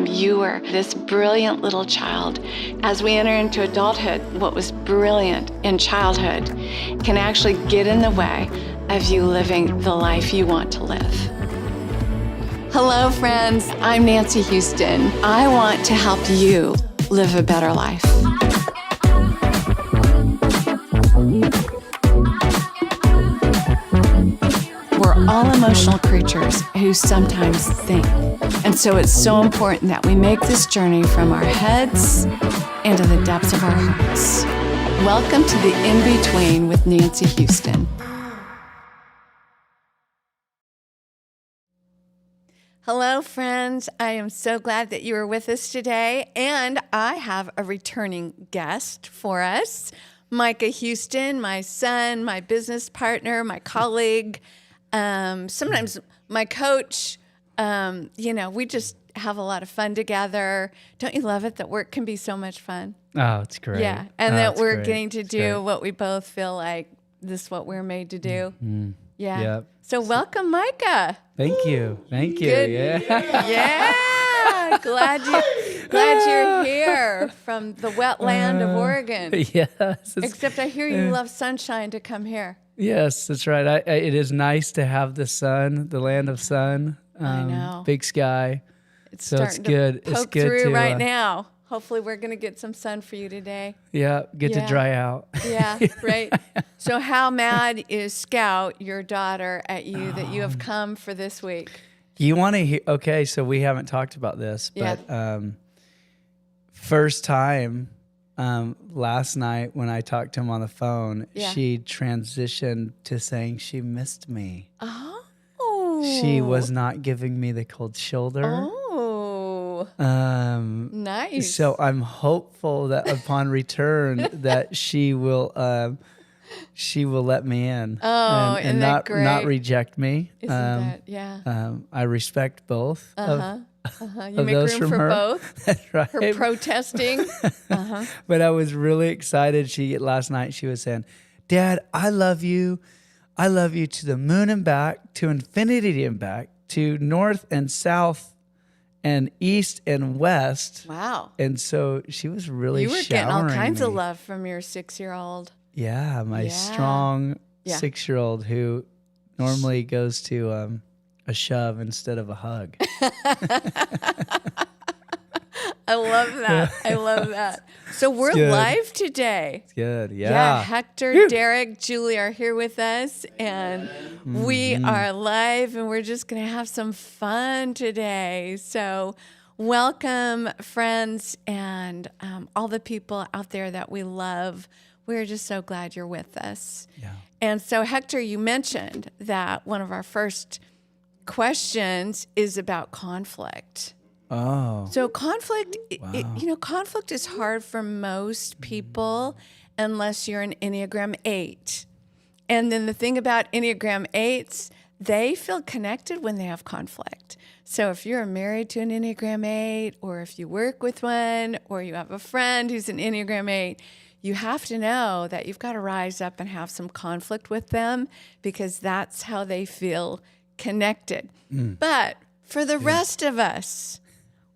time you were this brilliant little child. As we enter into adulthood, what was brilliant in childhood can actually get in the way of you living the life you want to live. Hello, friends. I'm Nancy Houston. I want to help you live a better life. We're all emotional creatures who sometimes think. And so it's so important that we make this journey from our heads into the depths of our hearts. Welcome to the In-Between with Nancy Houston. Hello, friends. I am so glad that you are with us today. And I have a returning guest for us, Micah Houston, my son, my business partner, my colleague, sometimes my coach. We just have a lot of fun together. Don't you love it that work can be so much fun? Oh, it's great. Yeah, and that we're getting to do what we both feel like this is what we're made to do. Mm-hmm. Yeah. Yep. So welcome, Micah. Thank you. Thank you. Good. Yeah. Yeah. Glad you're here from the wet land of Oregon. Yes. Except I hear you love sunshine to come here. Yes, that's right. It is nice to have the sun, the land of sun. I know. Big sky. It's so starting it's good. to poke it's good through to, right now. Hopefully we're going to get some sun for you today. Yeah, get to dry out. Yeah, right. So how mad is Scout, your daughter, at you that you have come for this week? You want to hear? Okay, so we haven't talked about this, but first time last night when I talked to him on the phone, she transitioned to saying she missed me. Oh. She was not giving me the cold shoulder. Oh. Nice. So I'm hopeful that upon return that she will let me in. Oh, and not reject me. Isn't that, I respect both. You make room for both. That's right. Her protesting. But I was really excited. Last night she was saying, "Dad, I love you. I love you to the moon and back, to infinity and back, to north and south and east and west." Wow. And so she was really You were getting all kinds me. of love from your 6-year-old. Yeah, my strong 6-year-old who normally goes to a shove instead of a hug. I love that. I love that. So we're live today. It's good. Yeah. Yeah. Hector, Derek, Julie are here with us, and we are live, and we're just going to have some fun today. So welcome, friends, and all the people out there that we love. We're just so glad you're with us. Yeah. And so, Hector, you mentioned that one of our first questions is about conflict. Oh. So conflict, conflict is hard for most people unless you're an Enneagram 8. And then the thing about Enneagram 8s, they feel connected when they have conflict. So if you're married to an Enneagram 8, or if you work with one, or you have a friend who's an Enneagram 8, you have to know that you've got to rise up and have some conflict with them, because that's how they feel connected. But for the rest of us,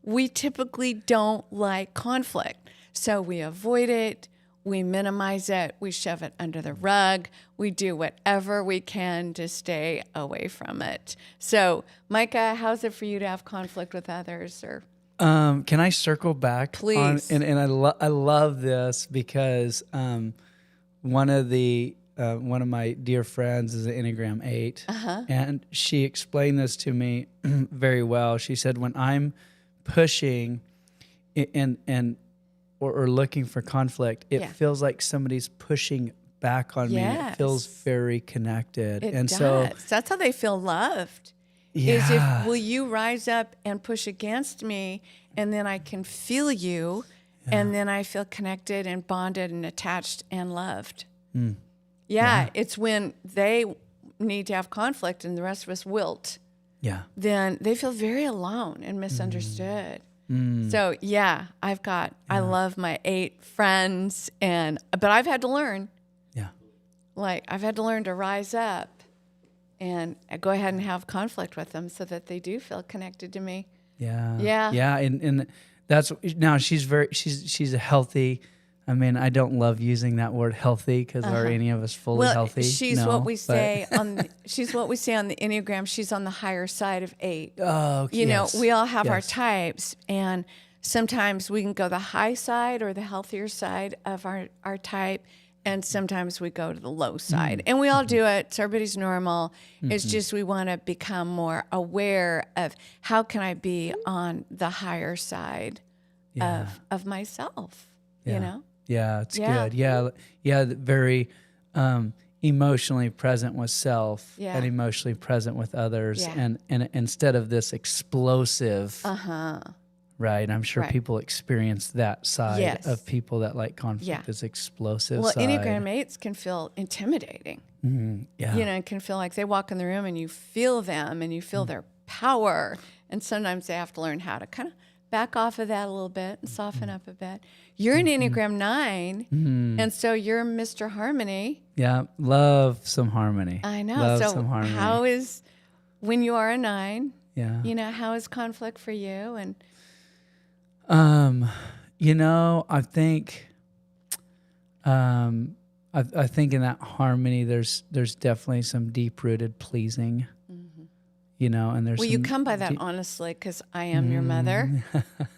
we typically don't like conflict. So we avoid it, we minimize it, we shove it under the rug, we do whatever we can to stay away from it. So, Micah, how's it for you to have conflict with others? Or can I circle back? Please. And I love this because one of my dear friends is an Enneagram 8, and she explained this to me very well. She said, when I'm pushing or looking for conflict, it feels like somebody's pushing back on me. It feels very connected. It does. So that's how they feel loved. Is if, will you rise up and push against me, and then I can feel you, and then I feel connected and bonded and attached and loved. It's when they need to have conflict and the rest of us wilt. Then they feel very alone and misunderstood. So I love my 8 friends, but I've had to learn. I've had to learn to rise up and go ahead and have conflict with them so that they do feel connected to me. Yeah. And that's now she's a healthy. I mean, I don't love using that word healthy because are any of us fully healthy? She's No, what we but- say on. She's what we say on the Enneagram. She's on the higher side of 8. Oh, You yes. know, we all have our Yes. types, and sometimes we can go the high side or the healthier side of our type, and sometimes we go to the low side. And we all do it. So everybody's normal. It's just we want to become more aware of how can I be on the higher side of myself, you know? Yeah, it's Yeah. good. Yeah, very emotionally present with self Yeah. and emotionally present with others, Yeah. and instead of this explosive, right? I'm sure Right. people experience that side Yes. of people that like conflict, Yeah. this explosive Well, side. Enneagram 8s can feel intimidating. Yeah, You know, it can feel like they walk in the room and you feel them and you feel their power. And sometimes they have to learn how to kind of back off of that a little bit and soften up a bit. You're an Enneagram 9, and so you're Mr. Harmony. yeah, love some harmony. I know. Love So some harmony. how is, when you are a 9, Yeah. you know, how is conflict for you? And You know, I think, I think in that harmony, there's definitely some deep rooted pleasing, you know, and there's well, you some come by that deep- honestly because I am your mother,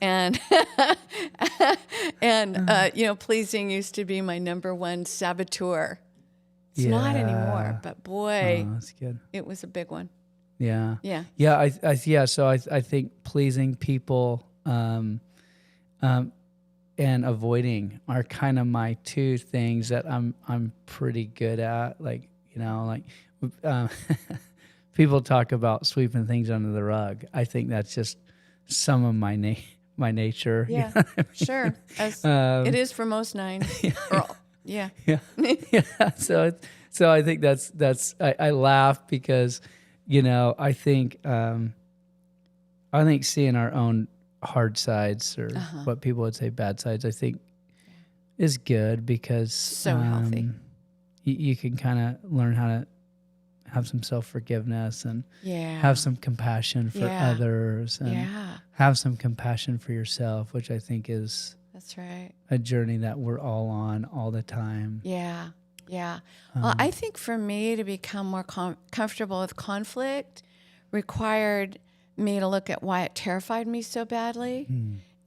and you know, pleasing used to be my number one saboteur. It's not anymore, but boy, Oh, that's good. it was a big one. Yeah. Yeah. Yeah. So I think pleasing people, and avoiding are kind of my two things that I'm pretty good at. Like, you know, like, people talk about sweeping things under the rug. I think that's just some of my nature. you Yeah, know what I mean? sure. As it is for most 9s. Yeah. Yeah. Yeah. So I think that's I laugh because, you know, I think seeing our own hard sides or what people would say bad sides, I think is good because So healthy. You can kind of learn how to have some self-forgiveness and Yeah. have some compassion for Yeah. others and Yeah. have some compassion for yourself, which I think is That's right. a journey that we're all on all the time. Yeah. Yeah. Well, I think for me to become more comfortable with conflict required me to look at why it terrified me so badly.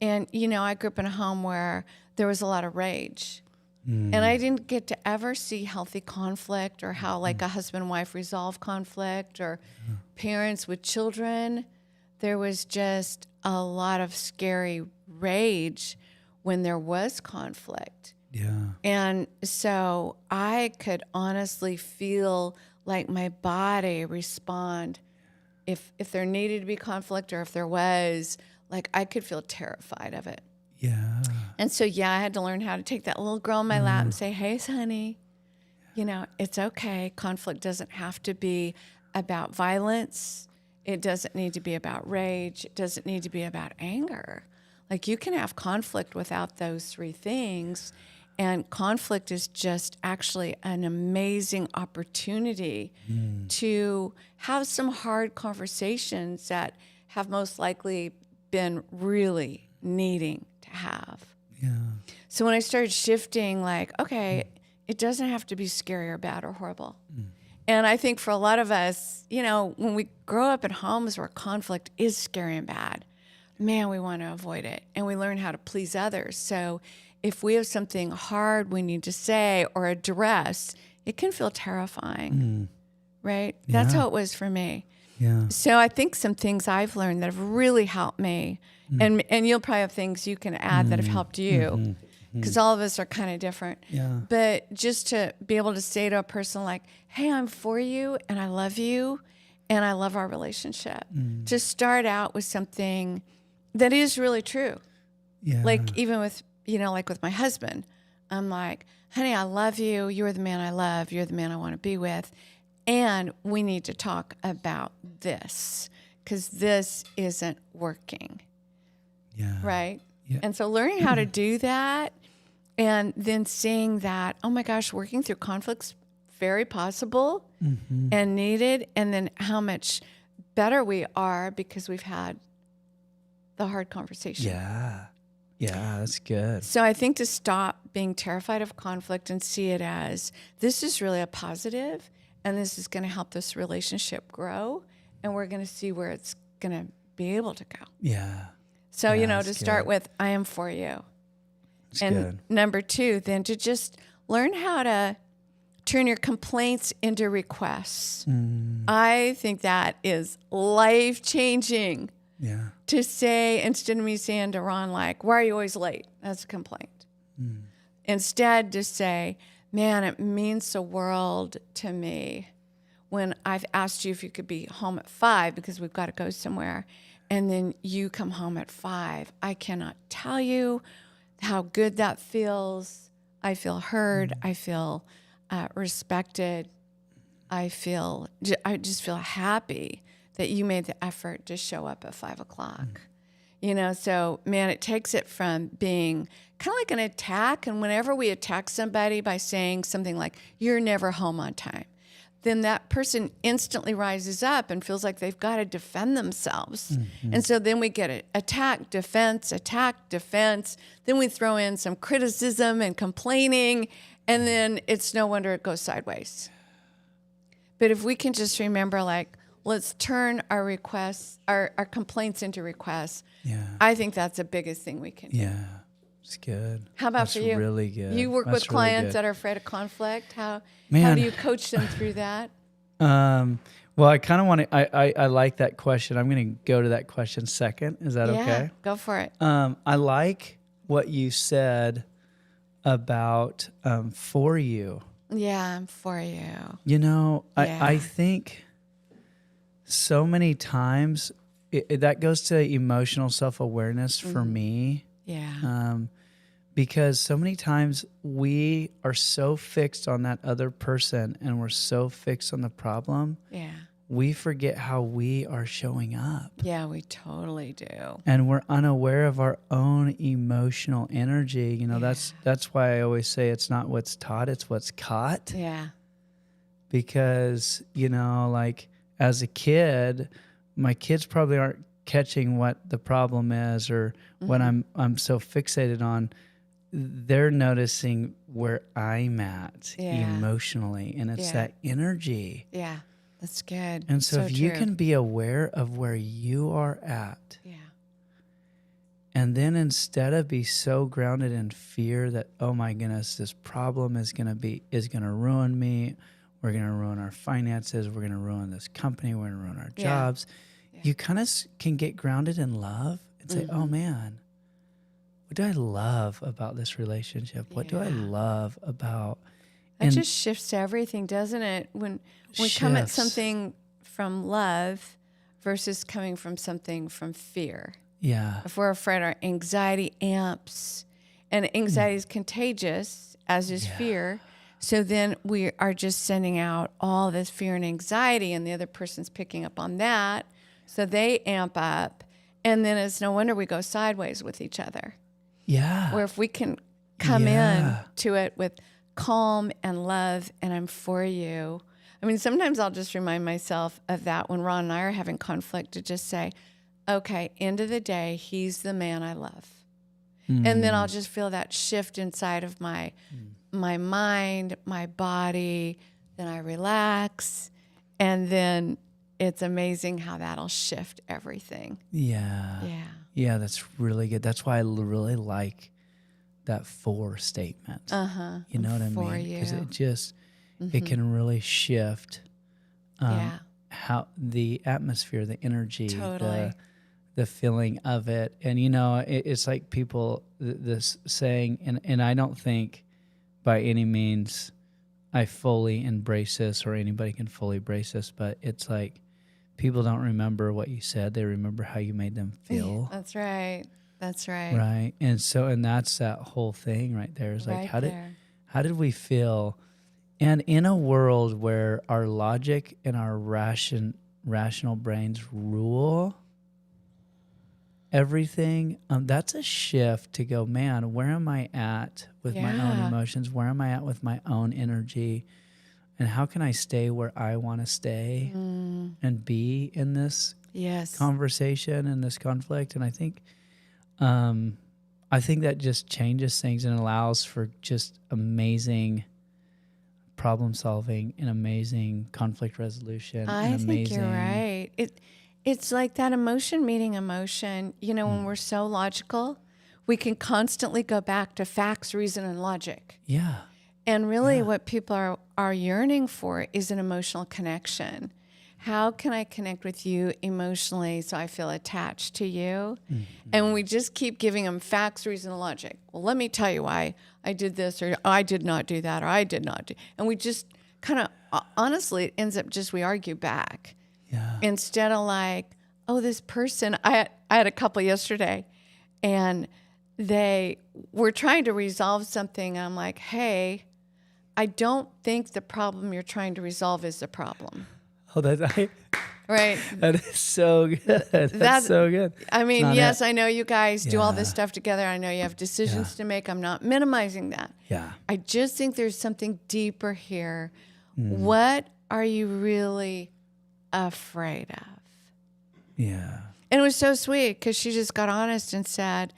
And, you know, I grew up in a home where there was a lot of rage. And I didn't get to ever see healthy conflict or how, like, a husband and wife resolve conflict or parents with children. There was just a lot of scary rage when there was conflict. Yeah. And so I could honestly feel like my body respond if there needed to be conflict or if there was, like, I could feel terrified of it. Yeah. And so, yeah, I had to learn how to take that little girl in my lap and say, hey, honey, you know, it's okay. Conflict doesn't have to be about violence. It doesn't need to be about rage. It doesn't need to be about anger. Like, you can have conflict without those 3 things. And conflict is just actually an amazing opportunity to have some hard conversations that have most likely been really needing to have. Yeah. So when I started shifting, like, okay, it doesn't have to be scary or bad or horrible. And I think for a lot of us, you know, when we grow up in homes where conflict is scary and bad, man, we want to avoid it. And we learn how to please others. So if we have something hard we need to say or address, it can feel terrifying, right? That's how it was for me. Yeah. So I think some things I've learned that have really helped me, and you'll probably have things you can add that have helped you, because all of us are kind of different. Yeah. But just to be able to say to a person like, hey, I'm for you, and I love you, and I love our relationship. To start out with something that is really true. Yeah. Like, even with, you know, like with my husband, I'm like, honey, I love you. You're the man I love. You're the man I want to be with. And we need to talk about this because this isn't working. Yeah. Right? Yeah. And so learning how to do that and then seeing that, oh my gosh, working through conflict's very possible and needed. And then how much better we are because we've had the hard conversation. Yeah. Yeah, that's good. So I think to stop being terrified of conflict and see it as this is really a positive, and this is going to help this relationship grow, and we're going to see where it's going to be able to go. Yeah. So, Yeah, to that's start good. with, I am for you. That's And good. number 2, then to just learn how to turn your complaints into requests. I think that is life-changing. Yeah. To say, instead of me saying to Ron, like, why are you always late? That's a complaint. Instead, to say, man, it means the world to me when I've asked you if you could be home at 5 because we've got to go somewhere, and then you come home at 5. I cannot tell you how good that feels. I feel heard. I feel respected. I just feel happy that you made the effort to show up at 5 o'clock. So man, it takes it from being kind of like an attack. And whenever we attack somebody by saying something like, you're never home on time, then that person instantly rises up and feels like they've got to defend themselves. And so then we get it, attack, defense. Then we throw in some criticism and complaining, and then it's no wonder it goes sideways. But if we can just remember, like, let's turn our requests, our complaints into requests. Yeah. I think that's the biggest thing we can do. Yeah. It's good. How about That's for you? really good. You work That's with clients really good. that are afraid of conflict. How Man. do you coach them through that? Well, I kind of want to, I like that question. I'm going to go to that question second. Is that okay? Go for it. I like what you said about for you. Yeah, I'm for you. Yeah. I think so many times that goes to emotional self-awareness for me. Yeah. Because so many times we are so fixed on that other person and we're so fixed on the problem, Yeah. we forget how we are showing up. Yeah, we totally do. And we're unaware of our own emotional energy. That's why I always say it's not what's taught, it's what's caught. Yeah. Because, like as a kid, my kids probably aren't catching what the problem is or what I'm so fixated on. They're noticing where I'm at emotionally, and it's that energy. Yeah, that's good. And so if you true. can be aware of where you are at, Yeah. and then instead of be so grounded in fear that, oh my goodness, this problem is going to ruin me, we're going to ruin our finances, we're going to ruin this company, we're going to ruin our jobs, you kind of can get grounded in love and say, oh man, what do I love about this relationship? What do I love about... That just shifts everything, doesn't it? When we come at something from love versus coming from something from fear. Yeah. If we're afraid, our anxiety amps, and anxiety is contagious, as is fear. So then we are just sending out all this fear and anxiety, and the other person's picking up on that. So they amp up, and then it's no wonder we go sideways with each other. Yeah. Where if we can come in to it with calm and love and I'm for you. I mean, sometimes I'll just remind myself of that when Ron and I are having conflict, to just say, okay, end of the day, he's the man I love. And then I'll just feel that shift inside of my mind, my body. Then I relax. And then it's amazing how that'll shift everything. Yeah. Yeah. Yeah, that's really good. That's why I really like that for statement. You know what I mean? Because it just, it can really shift how the atmosphere, the energy, the feeling of it. And, it's like people, this saying, and I don't think by any means I fully embrace this or anybody can fully embrace this, but it's like, people don't remember what you said. They remember how you made them feel. That's right. That's right. Right. And that's that whole thing right there. Is like, Right how did we feel? And in a world where our logic and our rational brains rule everything, that's a shift to go, man, where am I at with my own emotions? Where am I at with my own energy? And how can I stay where I want to stay and be in this Yes. conversation and this conflict. And I think that just changes things and allows for just amazing problem solving and amazing conflict resolution. I think you're right. It's like that emotion meeting emotion. You know, when we're so logical, we can constantly go back to facts, reason, and logic. Yeah. And really what people are yearning for is an emotional connection. How can I connect with you emotionally so I feel attached to you? Mm-hmm. And we just keep giving them facts, reason, and logic. Well, let me tell you why I did this, or I did not do that, or I did not do. And we just kind of, honestly, it ends up just we argue back. Yeah. Instead of like, oh, this person, I had a couple yesterday, and they were trying to resolve something. I'm like, hey, I don't think the problem you're trying to resolve is the problem. Oh, right. That is so good. That's so good. I mean, yes, I know you guys do all this stuff together. I know you have decisions to make. I'm not minimizing that. Yeah. I just think there's something deeper here. What are you really afraid of? Yeah. And it was so sweet because she just got honest and said,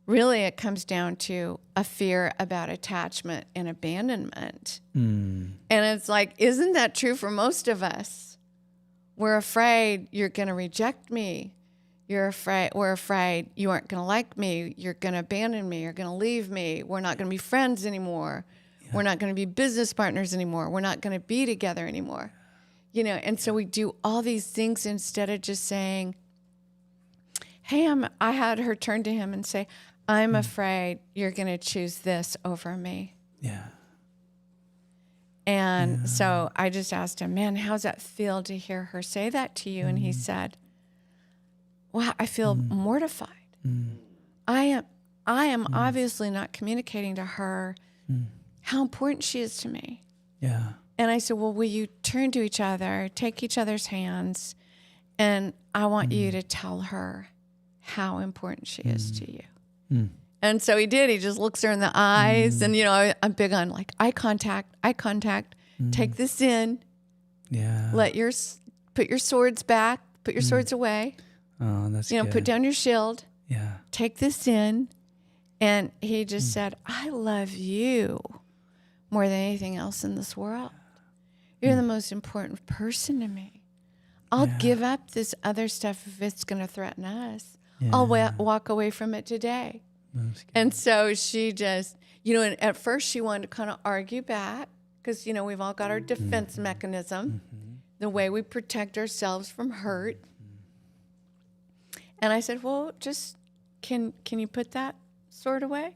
really, it comes down to a fear about attachment and abandonment. And it's like, isn't that true for most of us? We're afraid you're going to reject me. We're afraid you aren't going to like me. You're going to abandon me. You're going to leave me. We're not going to be friends anymore. Yeah. We're not going to be business partners anymore. We're not going to be together anymore. You know, and so we do all these things instead of just saying, hey, I had her turn to him and say, I'm afraid you're going to choose this over me. Yeah. And so I just asked him, man, how's that feel to hear her say that to you? And he said, wow, I feel mortified. I am obviously not communicating to her how important she is to me. Yeah. And I said, well, will you turn to each other, take each other's hands, and I want you to tell her how important she is to you. And so he did. He just looks her in the eyes. And, you know, I'm big on like eye contact. Take this in. Yeah. Put your swords back. Put your swords away. Oh, that's good. Put down your shield. Yeah. Take this in. And he just said, I love you more than anything else in this world. You're the most important person to me. I'll give up this other stuff if it's going to threaten us. Yeah. I'll walk away from it today. And so she just, you know, and at first she wanted to kind of argue back because, you know, we've all got our defense mechanism, the way we protect ourselves from hurt. And I said, well, just, can you put that sword away?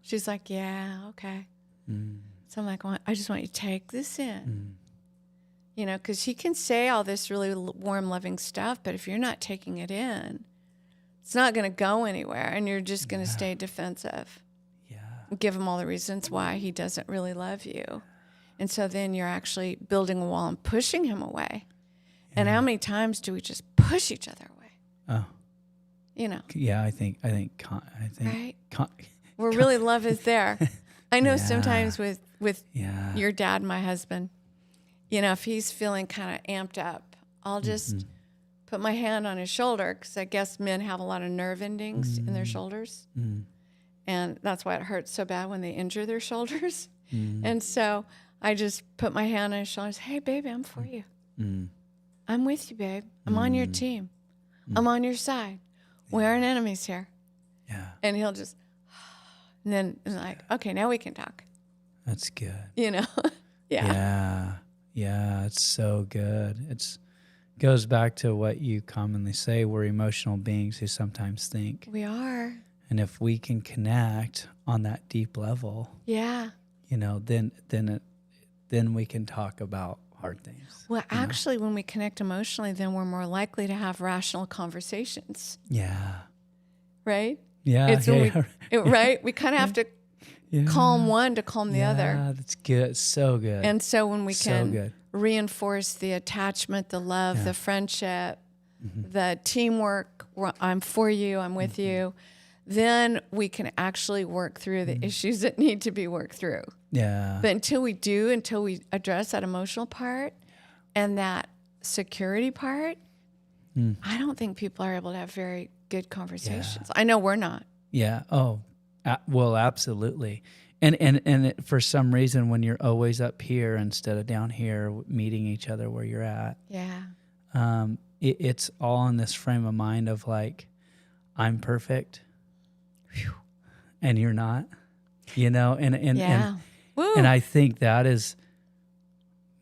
She's like, yeah, okay. So I'm like, well, I just want you to take this in. You know, because he can say all this really warm, loving stuff, but if you're not taking it in, it's not going to go anywhere, and you're just going to stay defensive. Yeah. Give him all the reasons why he doesn't really love you. And so then you're actually building a wall and pushing him away. Yeah. And how many times do we just push each other away? Oh. You know. Yeah, I think right? Where really love is there. I know sometimes with your dad, my husband, you know, if he's feeling kind of amped up, I'll just put my hand on his shoulder because I guess men have a lot of nerve endings in their shoulders. And that's why it hurts so bad when they injure their shoulders. And so I just put my hand on his shoulders. Hey, baby, I'm for you. I'm with you, babe. I'm on your team. I'm on your side. We aren't enemies here. Yeah. And he'll just, and then it's like, okay, now we can talk. That's good. You know? Yeah. Yeah, it's so good. Goes back to what you commonly say, we're emotional beings who sometimes think. We are. And if we can connect on that deep level, you know, then we can talk about hard things. Well, actually, when we connect emotionally, then we're more likely to have rational conversations. Yeah. Right? Yeah. It's when right? We kind of have to calm one to calm the other. Yeah, that's good. So good. And so when we can reinforce the attachment, the love, the friendship, the teamwork, I'm for you, I'm with you, then we can actually work through the issues that need to be worked through. Yeah. But until we address that emotional part and that security part, I don't think people are able to have very good conversations. I know we're not. Yeah. Oh, well, absolutely. And for some reason, when you're always up here instead of down here, meeting each other where you're at, it's all in this frame of mind of like, I'm perfect, and you're not, and I think that is,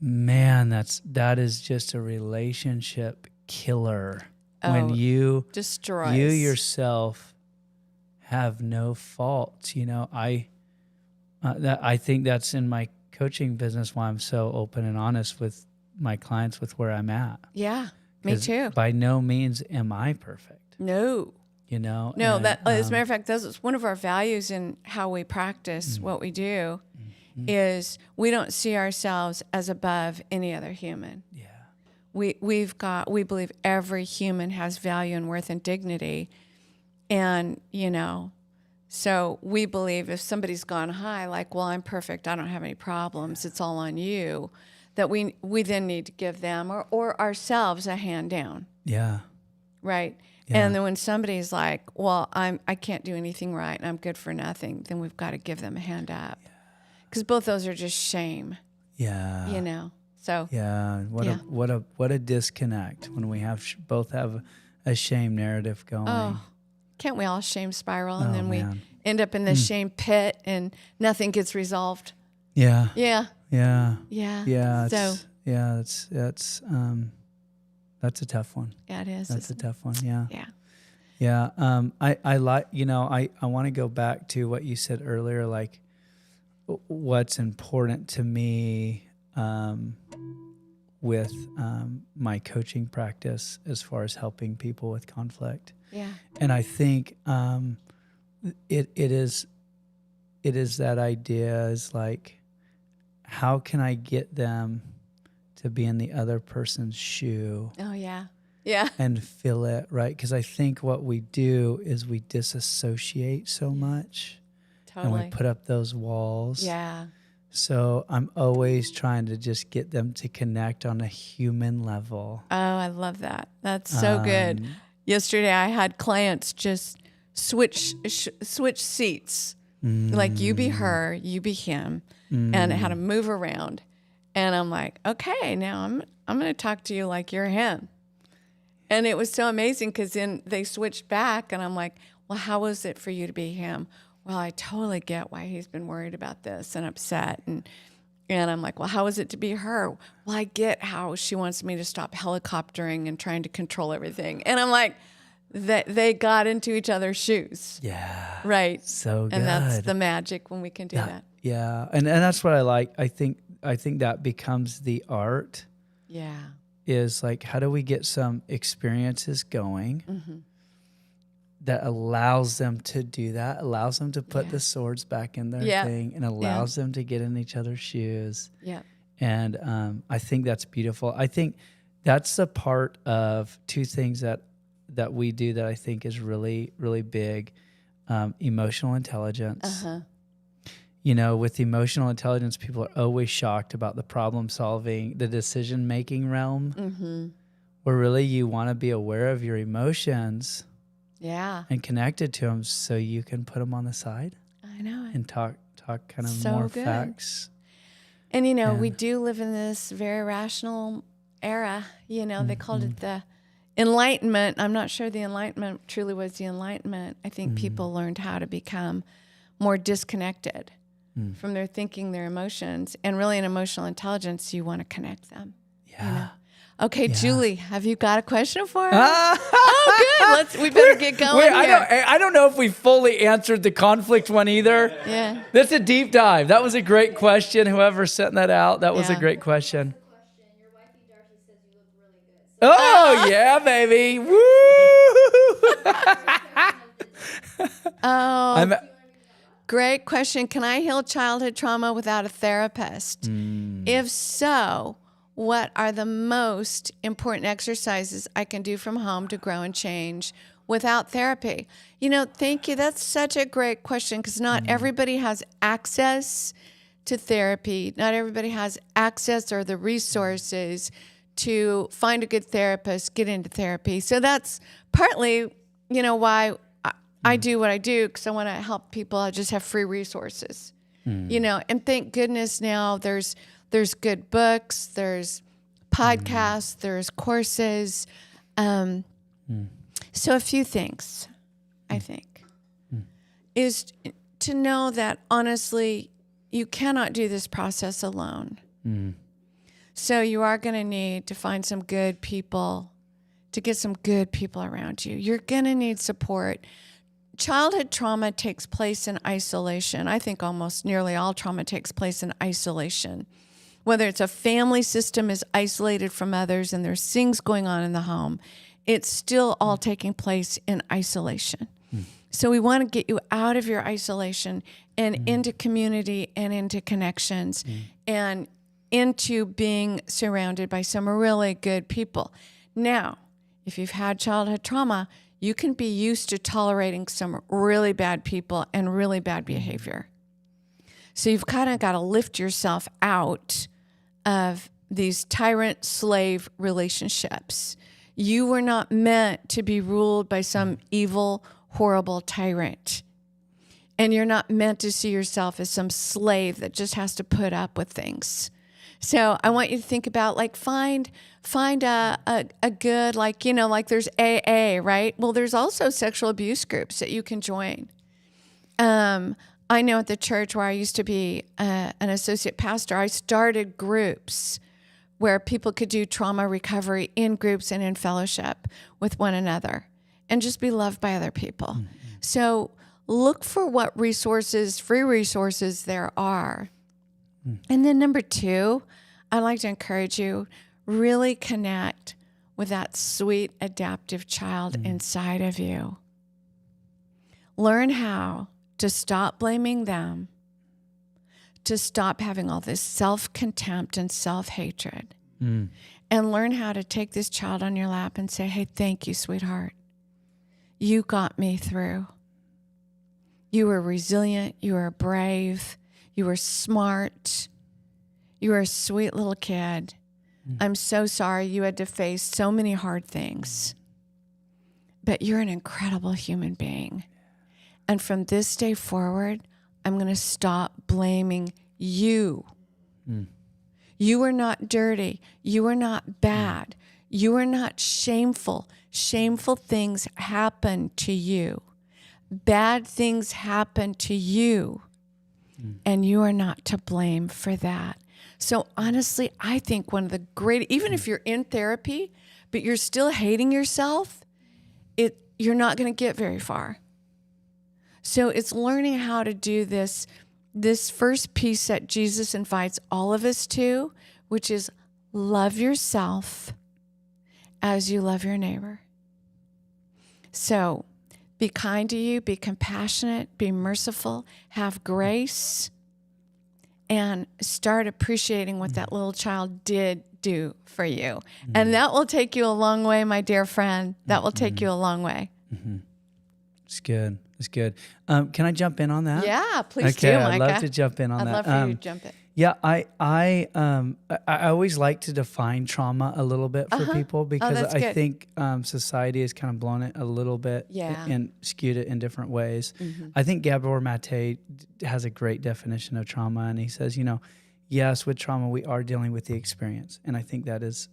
man, that is just a relationship killer when you destroys you yourself have no faults. I think that's in my coaching business why I'm so open and honest with my clients with where I'm at. Yeah, me too. By no means am I perfect. No. No, that as a matter of fact, that's one of our values in how we practice what we do is we don't see ourselves as above any other human. Yeah. We believe every human has value and worth and dignity. And, so we believe if somebody's gone high, like, well, I'm perfect, I don't have any problems, it's all on you, that we then need to give them or ourselves a hand down. Yeah. Right. Yeah. And then when somebody's like, well, I can't do anything right and I'm good for nothing, then we've got to give them a hand up. Because both those are just shame. Yeah. So yeah. What a disconnect when we both have a shame narrative going. Oh, can't we all shame spiral and then man. we end up in the shame pit and nothing gets resolved? Yeah. Yeah. Yeah. Yeah. Yeah. That's a tough one. Yeah, it is. That's a tough one. Yeah. Yeah. Yeah. I like, I want to go back to what you said earlier, like what's important to me with my coaching practice as far as helping people with conflict. Yeah. And I think it is that idea is like, how can I get them to be in the other person's shoe? Oh, yeah. Yeah. And feel it, right? Because I think what we do is we disassociate so much. Totally. And we put up those walls. Yeah. So I'm always trying to just get them to connect on a human level. Oh, I love that. That's so good. Yesterday I had clients just switch seats. Like you be her, you be him, and how to move around. And I'm like, okay, now I'm going to talk to you like you're him. And it was so amazing because then they switched back, and I'm like, well, how was it for you to be him? Well, I totally get why he's been worried about this and upset. And I'm like, well, how is it to be her? Well, I get how she wants me to stop helicoptering and trying to control everything. And I'm like, they got into each other's shoes. Yeah. Right. So good. And that's the magic when we can do that. Yeah. And that's what I like. I think that becomes the art. Yeah. Is like, how do we get some experiences going that allows them to do that, allows them to put the swords back in their thing, and allows them to get in each other's shoes. Yeah. And I think that's beautiful. I think that's a part of two things that we do that I think is really, really big. Emotional intelligence. With emotional intelligence, people are always shocked about the problem solving, the decision making realm, where really you want to be aware of your emotions. Yeah. And connected to them so you can put them on the side. I know it. And talk kind of So more good. facts. And, we do live in this very rational era. They called it the Enlightenment. I'm not sure the Enlightenment truly was the Enlightenment. I think people learned how to become more disconnected from their thinking, their emotions. And really in emotional intelligence, you want to connect them. Yeah. Okay, yeah. Julie, have you got a question for us? Oh, good. We better get going here. I don't know if we fully answered the conflict one either. Yeah. That's a deep dive. That was a great question. Whoever sent that out, that was a great question. Your wifey Darcy says you look really good. Oh, yeah, baby. Woo! Great question. Can I heal childhood trauma without a therapist? If so, what are the most important exercises I can do from home to grow and change without therapy? Thank you. That's such a great question because not everybody has access to therapy. Not everybody has access or the resources to find a good therapist, get into therapy. So that's partly, why I do what I do, because I want to help people. I just have free resources, and thank goodness now there's good books, there's podcasts, there's courses. So a few things, I think, is to know that honestly, you cannot do this process alone. So you are going to need to find some good people, to get some good people around you. You're going to need support. Childhood trauma takes place in isolation. I think almost nearly all trauma takes place in isolation. Whether it's a family system is isolated from others and there's things going on in the home, it's still all taking place in isolation. So we want to get you out of your isolation and into community and into connections and into being surrounded by some really good people. Now, if you've had childhood trauma, you can be used to tolerating some really bad people and really bad behavior. So you've kind of got to lift yourself out of these tyrant-slave relationships. You were not meant to be ruled by some evil, horrible tyrant. And you're not meant to see yourself as some slave that just has to put up with things. So I want you to think about, like, find a good, like there's AA, right? Well, there's also sexual abuse groups that you can join. I know at the church where I used to be an associate pastor, I started groups where people could do trauma recovery in groups and in fellowship with one another and just be loved by other people. So look for what resources, free resources there are. And then number 2, I'd like to encourage you, really connect with that sweet adaptive child inside of you. Learn how to stop blaming them, to stop having all this self-contempt and self-hatred, and learn how to take this child on your lap and say, hey, thank you, sweetheart. You got me through. You were resilient. You were brave. You were smart. You were a sweet little kid. I'm so sorry you had to face so many hard things. But you're an incredible human being. And from this day forward, I'm going to stop blaming you. You are not dirty. You are not bad. You are not shameful. Shameful things happen to you. Bad things happen to you. And you are not to blame for that. So honestly, I think one of the great, even if you're in therapy, but you're still hating yourself, you're not going to get very far. So it's learning how to do this first piece that Jesus invites all of us to, which is love yourself as you love your neighbor. So be kind to you, be compassionate, be merciful, have grace, and start appreciating what that little child did do for you. And that will take you a long way, my dear friend. That will take you a long way. It's good. It's good. Can I jump in on that? Yeah, please okay, do, Micah. I'd love to jump in on that. I'd love for you to jump in. Yeah, I always like to define trauma a little bit for people because that's I good. think society has kind of blown it a little bit and skewed it in different ways. I think Gabor Mate has a great definition of trauma, and he says, yes, with trauma we are dealing with the experience, and I think that is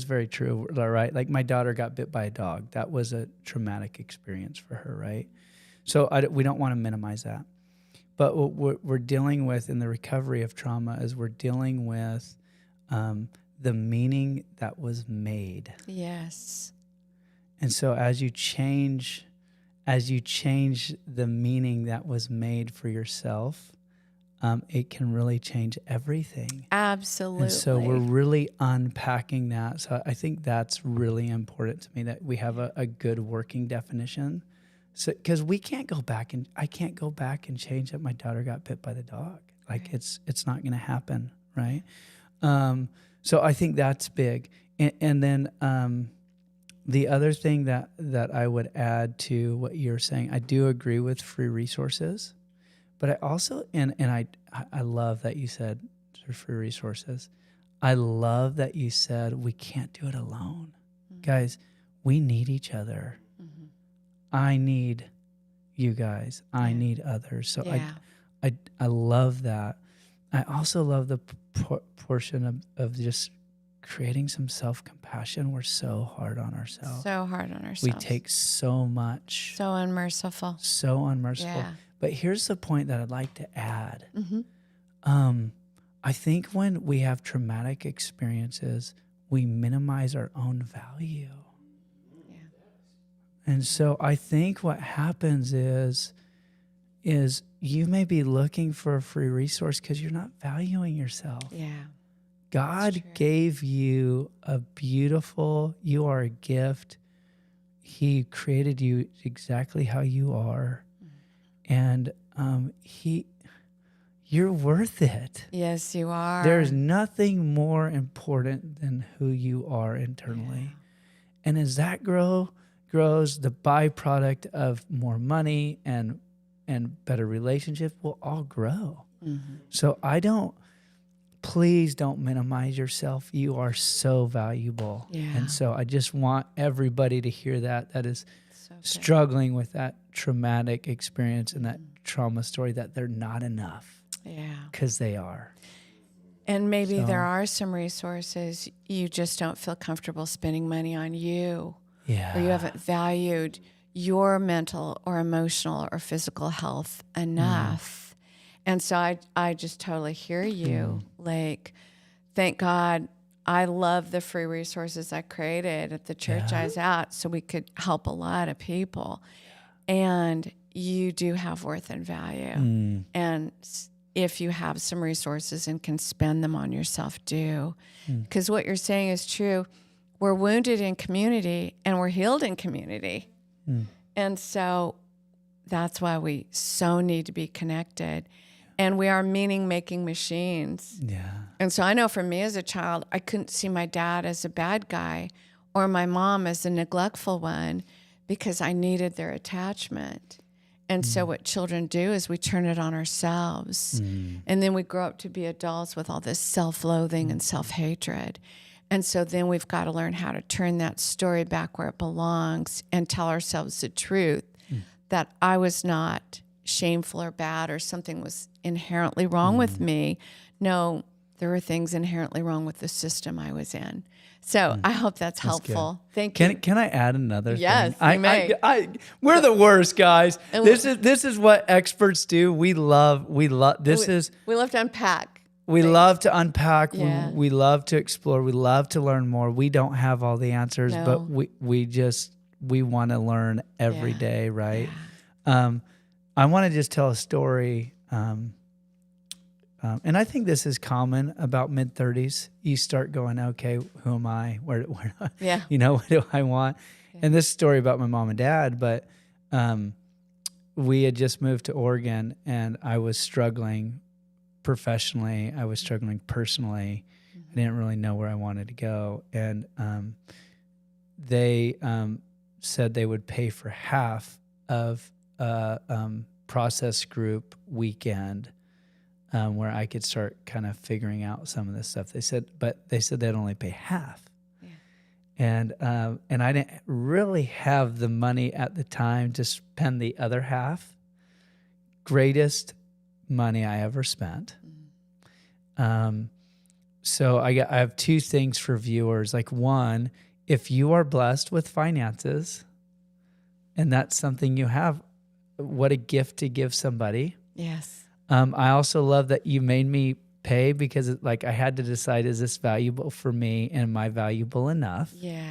very true, right? Like my daughter got bit by a dog. That was a traumatic experience for her, right? So we don't want to minimize that. But what we're dealing with in the recovery of trauma is we're dealing with the meaning that was made. Yes. And so as you change the meaning that was made for yourself, it can really change everything. Absolutely. And so we're really unpacking that. So I think that's really important to me, that we have a good working definition. So, because I can't go back and change that my daughter got bit by the dog. Like it's not going to happen, right? So I think that's big. And then the other thing that I would add to what you're saying, I do agree with free resources, but I also and I love that you said free resources. I love that you said we can't do it alone. Guys, we need each other. I need you guys. I need others. So Yeah. I love that. I also love the portion of just creating some self-compassion. We're so hard on ourselves. So hard on ourselves. We take so much. So unmerciful. So unmerciful. Yeah. But here's the point that I'd like to add. Mm-hmm. I think when we have traumatic experiences, we minimize our own value. Yeah. And so I think what happens is you may be looking for a free resource because you're not valuing yourself. Yeah. God gave you you are a gift. He created you exactly how you are. And you're worth it. Yes, you are. There's nothing more important than who you are internally. And as that grows, the byproduct of more money and better relationships will all grow. So please don't minimize yourself. You are so valuable. Yeah. And so I just want everybody to hear that is So good. struggling with that traumatic experience and that trauma story, that they're not enough. Yeah. Because they are. And maybe So- there are some resources you just don't feel comfortable spending money on you, Yeah. or you haven't valued your mental or emotional or physical health enough. And so I just totally hear you. Like, thank God I love the free resources I created at the church I was at so we could help a lot of people. And you do have worth and value. And if you have some resources and can spend them on yourself, do. Because what you're saying is true. We're wounded in community and we're healed in community. And so that's why we so need to be connected. And we are meaning-making machines. Yeah. And so I know for me as a child, I couldn't see my dad as a bad guy or my mom as a neglectful one because I needed their attachment. And so what children do is we turn it on ourselves. And then we grow up to be adults with all this self-loathing and self-hatred. And so then we've got to learn how to turn that story back where it belongs and tell ourselves the truth that I was not shameful or bad or something was inherently wrong with me. No, there were things inherently wrong with the system I was in. So I hope that's helpful. Thank you. Can I add another Yes, thing? you may. We're the worst, guys. And This is what experts do. We love we love to unpack. we love to unpack. Yeah. We love to explore. We love to learn more. We don't have all the answers, No. but we want to learn every Yeah. day, right? I want to just tell a story. And I think this is common about mid-30s. You start going, okay, who am I? Where Yeah. what do I want? And this story about my mom and dad, but we had just moved to Oregon and I was struggling professionally. I was struggling personally. I didn't really know where I wanted to go. And they said they would pay for half of process group weekend where I could start kind of figuring out some of this stuff. They said they'd only pay half. Yeah. And I didn't really have the money at the time to spend the other half. Greatest money I ever spent. So I have two things for viewers. Like, one, if you are blessed with finances and that's something you have, what a gift to give somebody. Yes. I also love that you made me pay because I had to decide, is this valuable for me and am I valuable enough? Yeah.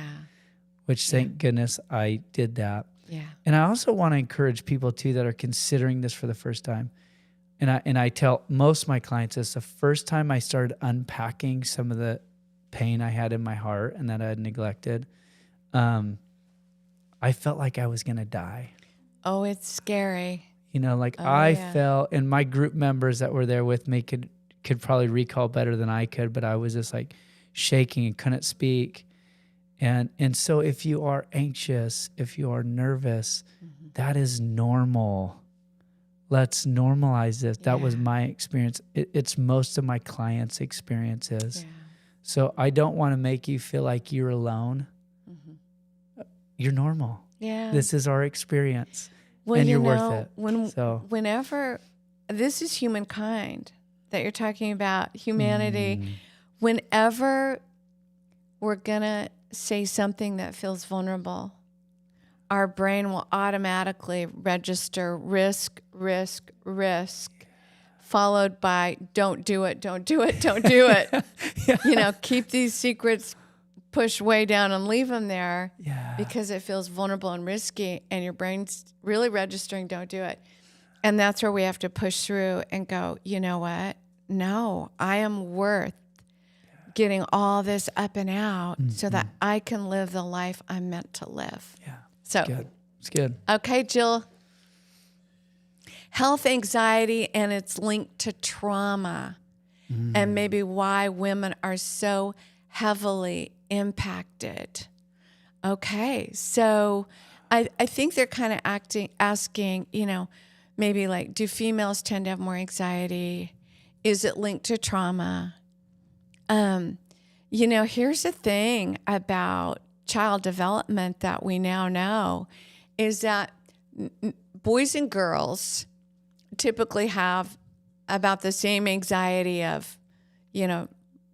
Which thank goodness I did that. Yeah. And I also want to encourage people too that are considering this for the first time. And I tell most of my clients this, the first time I started unpacking some of the pain I had in my heart and that I had neglected, I felt like I was going to die. Oh, it's scary. I yeah. felt, and my group members that were there with me could probably recall better than I could, but I was just like shaking and couldn't speak. And so if you are anxious, if you are nervous, that is normal. Let's normalize this. That was my experience. It's most of my clients' experiences. Yeah. So I don't want to make you feel like you're alone. You're normal. Yeah. This is our experience. Well, and you you're know, worth it. whenever this is humankind that you're talking about, humanity, whenever we're going to say something that feels vulnerable, our brain will automatically register risk, risk, risk, followed by don't do it, don't do it, don't do it. You know, keep these secrets pushed way down and leave them there because it feels vulnerable and risky, and your brain's really registering don't do it. And that's where we have to push through and go, you know what? No, I am worth getting all this up and out so that I can live the life I'm meant to live. Yeah. So It's good. Okay, Jill. Health anxiety, and it's linked to trauma, and maybe why women are so heavily impacted. Okay, so I think they're kind of asking, you know, maybe like, do females tend to have more anxiety? Is it linked to trauma? You know, here's the thing about child development that we now know is that boys and girls typically have about the same anxiety of, you know,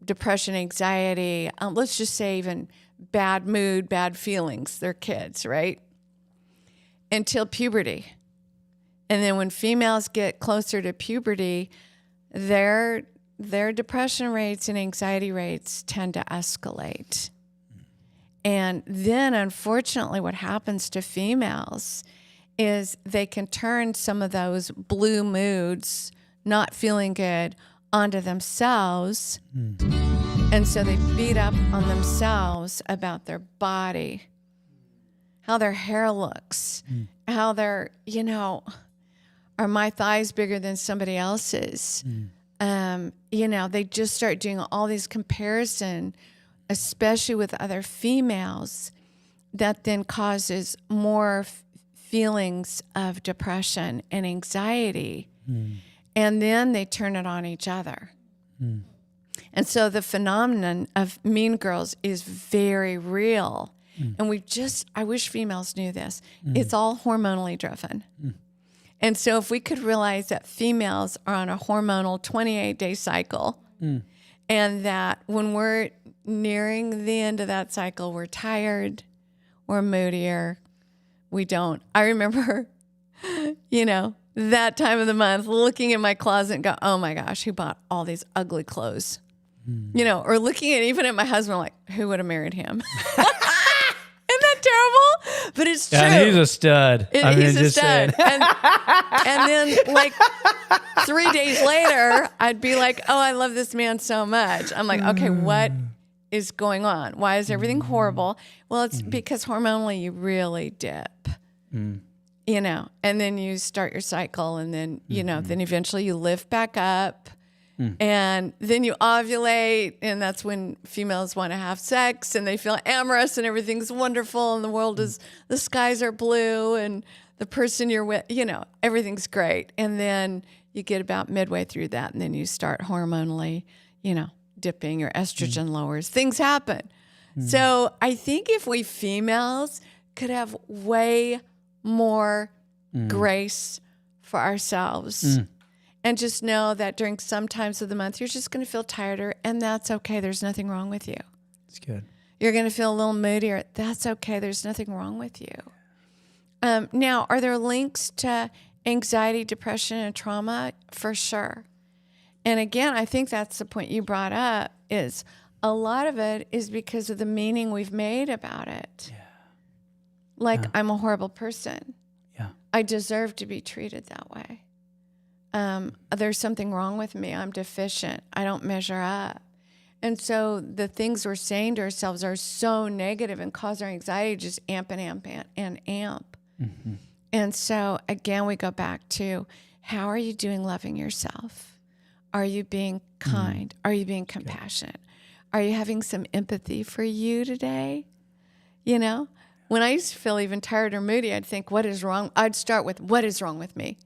depression, anxiety, let's just say even bad mood, bad feelings. They're kids, right? Until puberty. And then when females get closer to puberty, their depression rates and anxiety rates tend to escalate. And then, unfortunately, what happens to females is they can turn some of those blue moods, not feeling good, onto themselves. And so they beat up on themselves about their body, how their hair looks, how they're, you know, are my thighs bigger than somebody else's? You know, they just start doing all these comparison, especially with other females, that then causes more feelings of depression and anxiety. And then they turn it on each other. And so the phenomenon of mean girls is very real. And I wish females knew this. It's all hormonally driven. And so if we could realize that females are on a hormonal 28-day cycle, and that when we're nearing the end of that cycle, we're tired, we're moodier, I remember, you know, that time of the month, looking in my closet and go, oh my gosh, who bought all these ugly clothes? You know, or looking at even at my husband, like, who would have married him? Isn't that terrible? But it's true. And he's a stud. He's a stud. And then like 3 days later, I'd be like, oh, I love this man so much. I'm like, okay, what is going on? Why is everything horrible? Well, it's because hormonally you really dip. You know, and then you start your cycle, and then, you know, then eventually you lift back up, and then you ovulate, and that's when females want to have sex, and they feel amorous, and everything's wonderful, and the skies are blue, and the person you're with, you know, everything's great. And then you get about midway through that, and then you start hormonally, you know, dipping, your estrogen lowers, things happen. So I think if we females could have way more grace for ourselves and just know that during some times of the month, you're just going to feel tireder, and that's okay. There's nothing wrong with you. It's good. You're going to feel a little moodier. That's okay. There's nothing wrong with you. Now, are there links to anxiety, depression, and trauma? For sure. And again, I think that's the point you brought up, is a lot of it is because of the meaning we've made about it. Yeah. Like, I'm a horrible person. Yeah. I deserve to be treated that way. There's something wrong with me. I'm deficient. I don't measure up. And so the things we're saying to ourselves are so negative and cause our anxiety to just amp and amp and amp. And so, again, we go back to, how are you doing loving yourself? Are you being kind? Are you being compassionate? Are you having some empathy for you today? You know? When I used to feel even tired or moody, I'd think, what is wrong? I'd start with, what is wrong with me?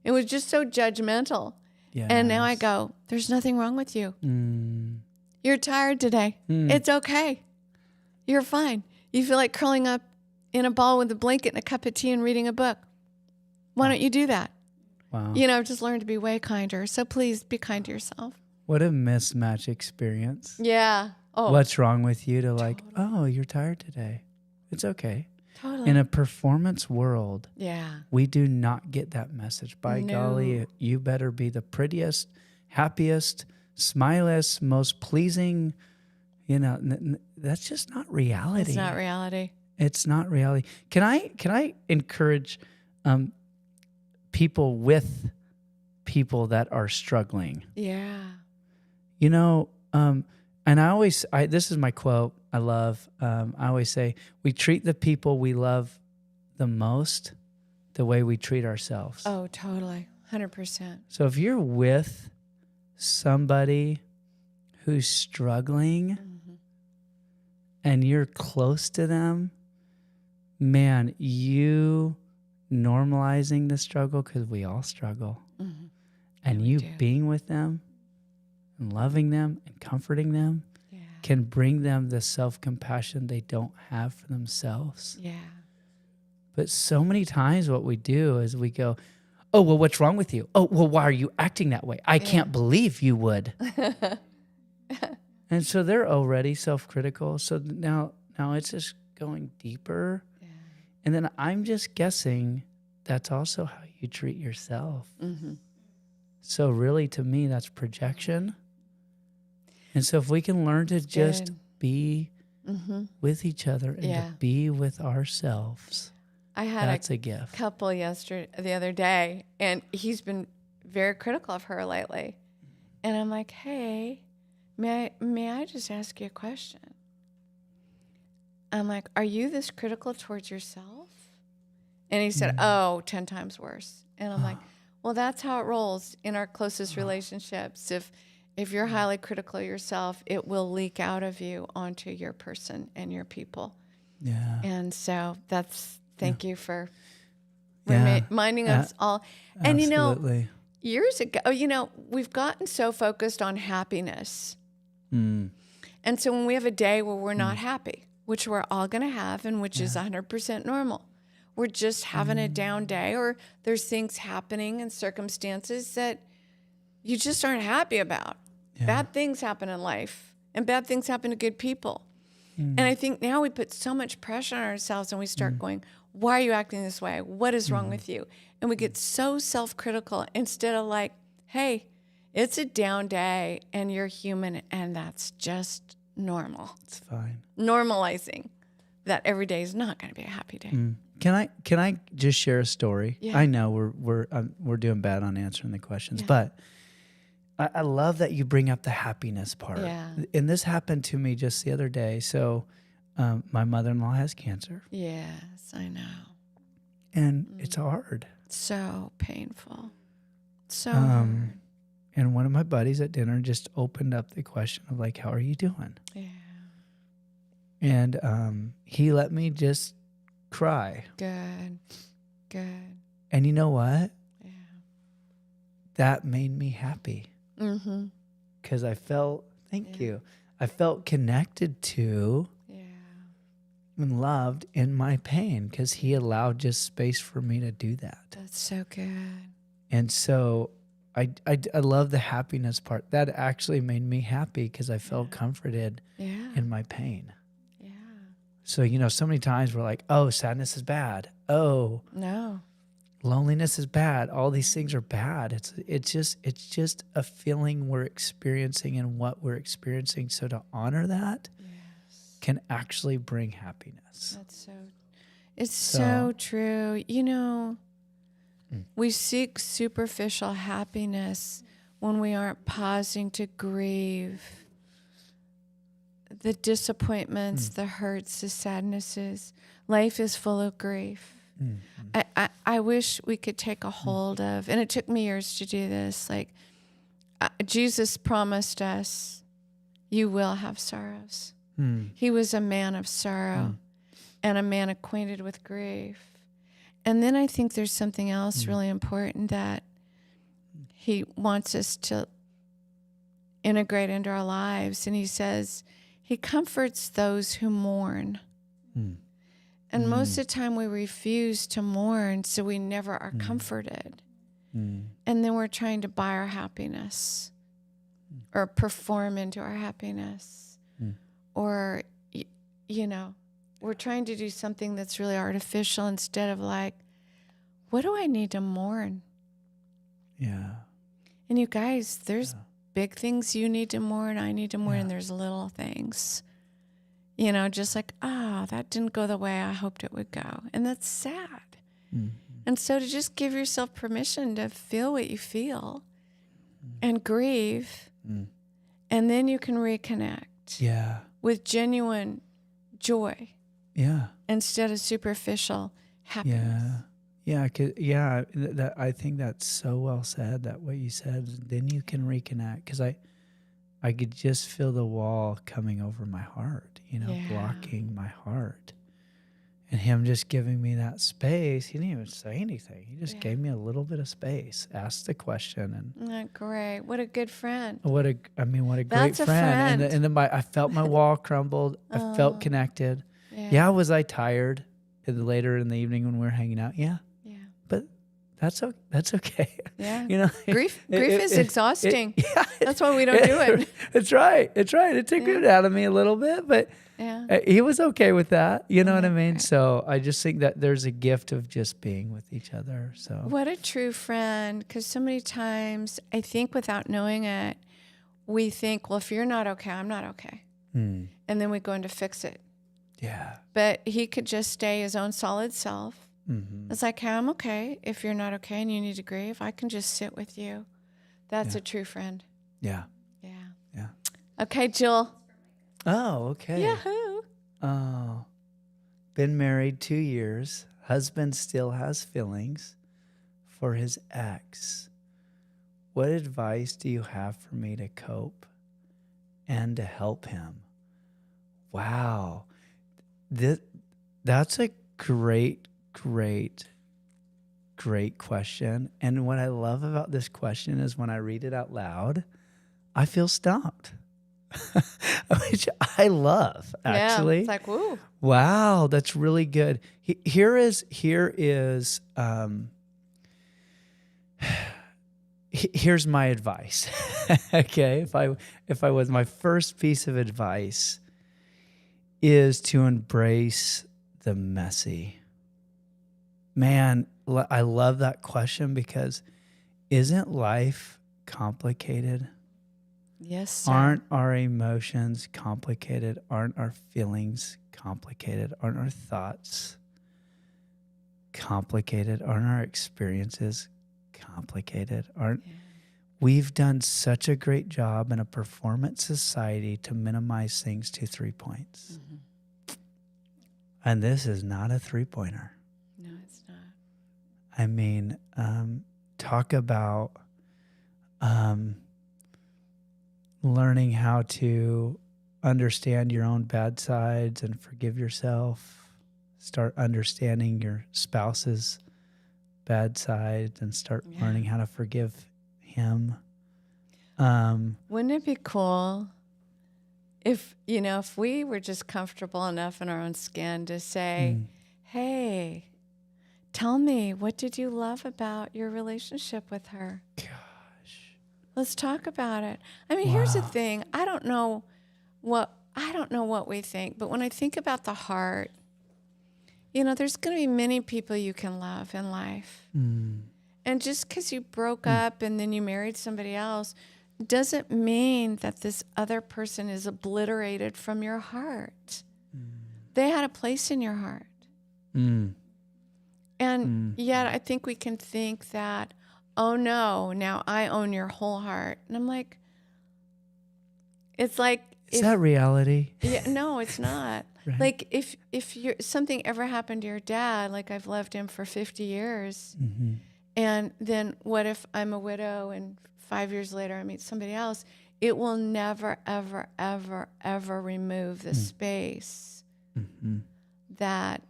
It was just so judgmental. Yes. And now I go, there's nothing wrong with you. You're tired today. It's okay. You're fine. You feel like curling up in a ball with a blanket and a cup of tea and reading a book. Why don't you do that? Wow. I've just learned to be way kinder. So please be kind to yourself. What a mismatch experience. Yeah. Oh, What's wrong with you to like, oh, you're tired today. It's okay. totally. In a performance world, Yeah. we do not get that message. By No. golly, you better be the prettiest, happiest, smilest, most pleasing. That's just not reality. It's not reality. It's not reality. Can I encourage people with people that are struggling? Yeah. And this is my quote I love. I always say, we treat the people we love the most the way we treat ourselves. Oh, totally. 100%. So if you're with somebody who's struggling and you're close to them, man, you normalizing the struggle, because we all struggle, and you being with them and loving them and comforting them can bring them the self-compassion they don't have for themselves. Yeah. But so many times what we do is we go, oh, well, what's wrong with you? Oh, well, why are you acting that way? I can't believe you would. And so they're already self-critical. So now it's just going deeper. Yeah. And then I'm just guessing that's also how you treat yourself. So really, to me, that's projection. And so if we can learn to just be with each other and to be with ourselves, I had that's a gift. Couple the other day, and he's been very critical of her lately. And I'm like, hey, may I just ask you a question? I'm like, are you this critical towards yourself? And he said, 10 times worse. And I'm like, well, that's how it rolls in our closest relationships. If you're highly critical of yourself, it will leak out of you onto your person and your people. Yeah. And so thank you for Yeah. reminding us all. And Absolutely. years ago, we've gotten so focused on happiness. And so when we have a day where we're not happy, which we're all going to have and which is 100% normal, we're just having a down day, or there's things happening and circumstances that you just aren't happy about. Yeah. Bad things happen in life, and bad things happen to good people. And I think now we put so much pressure on ourselves, and we start going, why are you acting this way? What is wrong with you? And we get so self-critical instead of like, hey, it's a down day and you're human, and that's just normal. It's fine. Normalizing that every day is not going to be a happy day. Can I just share a story? Yeah. I know we're doing bad on answering the questions, but I love that you bring up the happiness part. Yeah. And this happened to me just the other day. So my mother-in-law has cancer. Yes, I know. And it's hard. So painful. So hard. And one of my buddies at dinner just opened up the question of like, how are you doing? Yeah. And he let me just cry. Good. And you know what? Yeah. That made me happy. Because I felt, thank you, I felt connected to and loved in my pain, because he allowed just space for me to do that. That's so good. And so I love the happiness part. That actually made me happy because I felt comforted in my pain. Yeah. So, so many times we're like, oh, sadness is bad. Oh, no. Loneliness is bad. All these things are bad. It's just a feeling we're experiencing and what we're experiencing. So to honor that can actually bring happiness. It's so true. We seek superficial happiness when we aren't pausing to grieve the disappointments, the hurts, the sadnesses. Life is full of grief. I wish we could take a hold of, and it took me years to do this, like Jesus promised us, you will have sorrows. He was a man of sorrow and a man acquainted with grief. And then I think there's something else really important that he wants us to integrate into our lives. And he says he comforts those who mourn. And most of the time we refuse to mourn, so we never are comforted. And then we're trying to buy our happiness or perform into our happiness. Or, we're trying to do something that's really artificial instead of like, what do I need to mourn? Yeah. And you guys, there's big things you need to mourn, I need to mourn, and there's little things. Just like, that didn't go the way I hoped it would go. And that's sad. And so to just give yourself permission to feel what you feel and grieve, and then you can reconnect with genuine joy instead of superficial happiness. I think that's so well said, that what you said. Then you can reconnect, because I could just feel the wall coming over my heart, blocking my heart. And him just giving me that space. He didn't even say anything. He just gave me a little bit of space, asked the question. And great. What a good friend. What a great That's a friend. friend. And then I felt my wall crumbled. I felt connected. Yeah, was I tired later in the evening when we were hanging out? Yeah. But that's okay. Yeah. Grief is exhausting. That's why we don't do it. It's right. It took it out of me a little bit, but he was okay with that. You know what I mean? Right. So I just think that there's a gift of just being with each other. So what a true friend, because so many times I think without knowing it, we think, well, if you're not okay, I'm not okay. And then we go in to fix it. Yeah. But he could just stay his own solid self. It's like, hey, I'm okay. If you're not okay and you need to grieve, I can just sit with you. That's a true friend. Yeah. Okay, Jill. Oh, okay. Yahoo. Oh, been married 2 years. Husband still has feelings for his ex. What advice do you have for me to cope and to help him? Wow. That's a great question. And what I love about this question is when I read it out loud, I feel stumped, which I love, actually. Yeah, it's like, woo. Wow, that's really good. Here's my advice. Okay, if I was, my first piece of advice is to embrace the messy. Man, I love that question, because isn't life complicated? Yes, sir. Aren't our emotions complicated? Aren't our feelings complicated? Aren't our thoughts complicated? Aren't our experiences complicated? We've done such a great job in a performance society to minimize things to 3 points. And this is not a 3-pointer. No, it's not. I mean, talk about learning how to understand your own bad sides and forgive yourself. Start understanding your spouse's bad sides and start learning how to forgive him. Wouldn't it be cool if we were just comfortable enough in our own skin to say, hey, tell me, what did you love about your relationship with her? Gosh. Let's talk about it. I mean, here's the thing. I don't know what we think, but when I think about the heart, there's going to be many people you can love in life. And just because you broke up and then you married somebody else doesn't mean that this other person is obliterated from your heart. They had a place in your heart. And yet I think we can think that, oh no, now I own your whole heart. And I'm like, it's like... Is that reality? Yeah, no, it's not. Right. Like if something ever happened to your dad, like I've loved him for 50 years, and then what if I'm a widow and 5 years later I meet somebody else? It will never, ever, ever, ever remove the space that,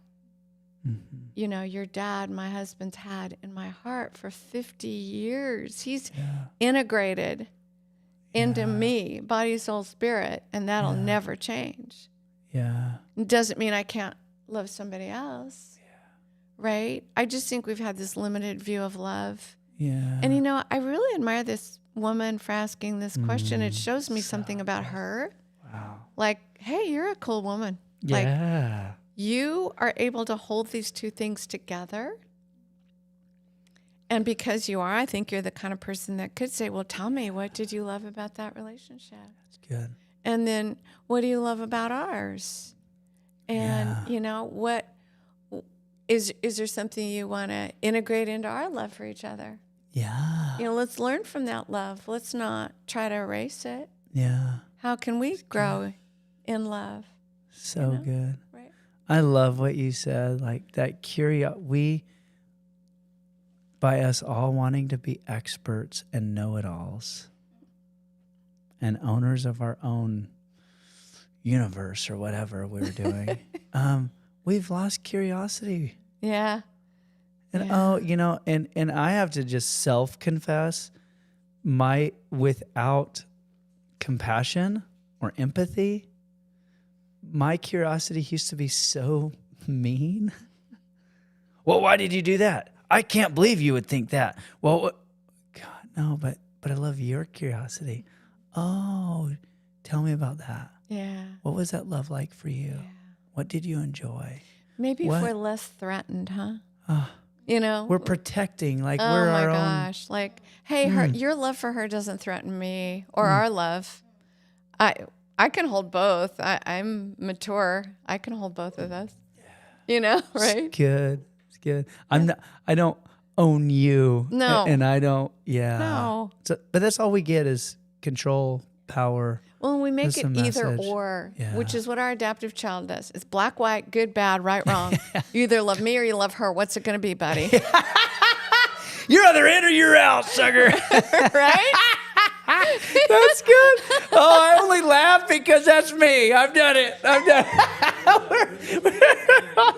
your dad, my husband's had in my heart for 50 years. He's integrated into me, body, soul, spirit, and that'll never change. Yeah. It doesn't mean I can't love somebody else. Right? I just think we've had this limited view of love. Yeah. And you know, I really admire this woman for asking this question. It shows me something about her. Wow. Like, hey, you're a cool woman. Yeah. Like, you are able to hold these two things together. And because you are, I think you're the kind of person that could say, well, tell me, what did you love about that relationship? That's good. And then what do you love about ours? And, Yeah. you know, what is there something you want to integrate into our love for each other? Yeah. You know, let's learn from that love. Let's not try to erase it. Yeah. How can we grow in love? So good. Right? I love what you said. Like that by us all wanting to be experts and know-it-alls and owners of our own universe or whatever we're doing, we've lost curiosity. Yeah. And you know, and I have to just self-confess, without compassion or empathy, my curiosity used to be so mean. Well, why did you do that? I can't believe you would think that. Well, God, no, but I love your curiosity. Oh, tell me about that. Yeah. What was that love like for you? Yeah. What did you enjoy? Maybe What? if we're less threatened, huh? You know? We're protecting, like Oh we're my our own. gosh. Like, hey, your love for her doesn't threaten me or our love. I can hold both. I'm mature. I can hold both of those. You know, right? It's good. It's good. I don't own you. No. And I don't, yeah. No. So, but that's all we get is control, power. Well, we make That's it the either message. or, Yeah. which is what our adaptive child does. It's black, white, good, bad, right, wrong. You either love me or you love her. What's it going to be, buddy? You're either in or you're out, sucker. Right? That's good. Oh, I only laugh because that's me. I've done it. I'm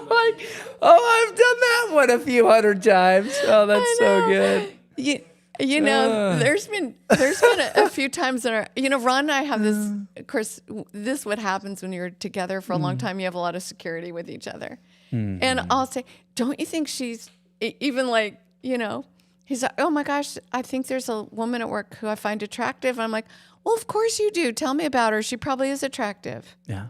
like, oh, I've done that one a few hundred times. Oh, that's so good. You know, there's been a few times that Ron and I have this. Of course, this is what happens when you're together for a long time. You have a lot of security with each other, and I'll say, "Don't you think she's even like He's like, "Oh my gosh, I think there's a woman at work who I find attractive." I'm like, "Well, of course you do. Tell me about her. She probably is attractive." Yeah.